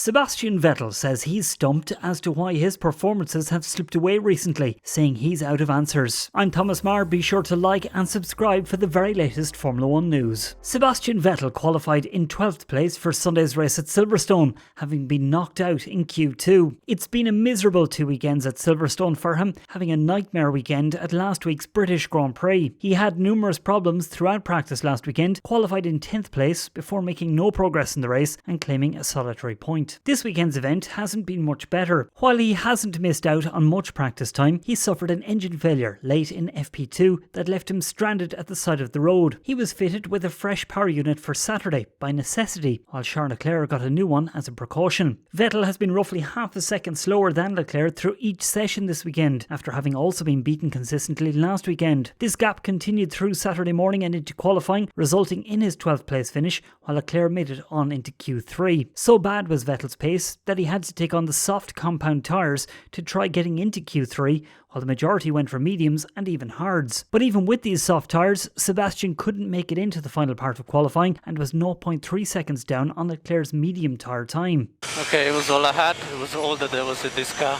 Sebastian Vettel says he's stumped as to why his performances have slipped away recently, saying he's out of answers. I'm Thomas Marr, be sure to like and subscribe for the very latest Formula 1 news. Sebastian Vettel qualified in 12th place for Sunday's race at Silverstone, having been knocked out in Q2. It's been a miserable 2 weekends at Silverstone for him, having a nightmare weekend at last week's British Grand Prix. He had numerous problems throughout practice last weekend, qualified in 10th place before making no progress in the race and claiming a solitary point. This weekend's event hasn't been much better. While he hasn't missed out on much practice time, he suffered an engine failure late in FP2 that left him stranded at the side of the road. He was fitted with a fresh power unit for Saturday by necessity, while Charles Leclerc got a new one as a precaution. Vettel has been roughly half a second slower than Leclerc through each session this weekend, after having also been beaten consistently last weekend. This gap continued through Saturday morning and into qualifying, resulting in his 12th place finish, while Leclerc made it on into Q3. So bad was Vettel's pace that he had to take on the soft compound tyres to try getting into Q3, while the majority went for mediums and even hards. But even with these soft tyres, Sebastian couldn't make it into the final part of qualifying and was 0.3 seconds down on Leclerc's medium tyre time. Okay, it was all I had. It was all that there was in this car,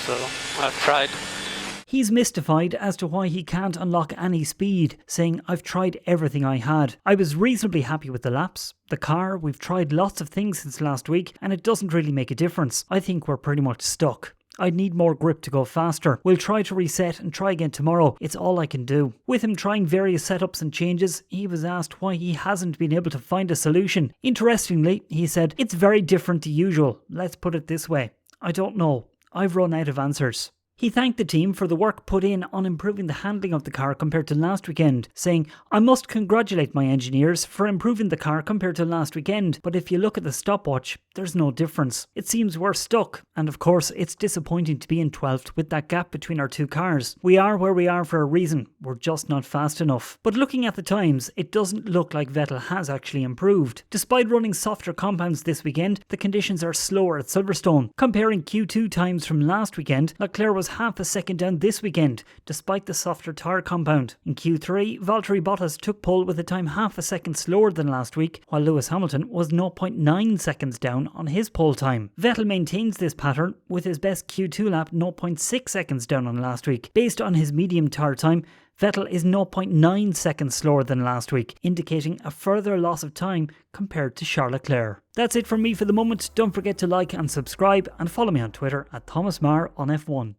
so I've tried. He's mystified as to why he can't unlock any speed, saying, "I've tried everything I had. I was reasonably happy with the laps. The car, we've tried lots of things since last week and it doesn't really make a difference. I think we're pretty much stuck. I'd need more grip to go faster. We'll try to reset and try again tomorrow. It's all I can do." With him trying various setups and changes, he was asked why he hasn't been able to find a solution. Interestingly, he said, "It's very different to usual. Let's put it this way. I don't know. I've run out of answers." He thanked the team for the work put in on improving the handling of the car compared to last weekend, saying, "I must congratulate my engineers for improving the car compared to last weekend, but if you look at the stopwatch, there's no difference. It seems we're stuck, and of course it's disappointing to be in 12th with that gap between our two cars. We are where we are for a reason, we're just not fast enough." But looking at the times, it doesn't look like Vettel has actually improved. Despite running softer compounds this weekend, the conditions are slower at Silverstone. Comparing Q2 times from last weekend, Leclerc was half a second down this weekend, despite the softer tyre compound. In Q3, Valtteri Bottas took pole with a time half a second slower than last week, while Lewis Hamilton was 0.9 seconds down on his pole time. Vettel maintains this pattern with his best Q2 lap 0.6 seconds down on last week. Based on his medium tyre time, Vettel is 0.9 seconds slower than last week, indicating a further loss of time compared to Charles Leclerc. That's it from me for the moment. Don't forget to like and subscribe and follow me on Twitter at Thomas Marr on F1.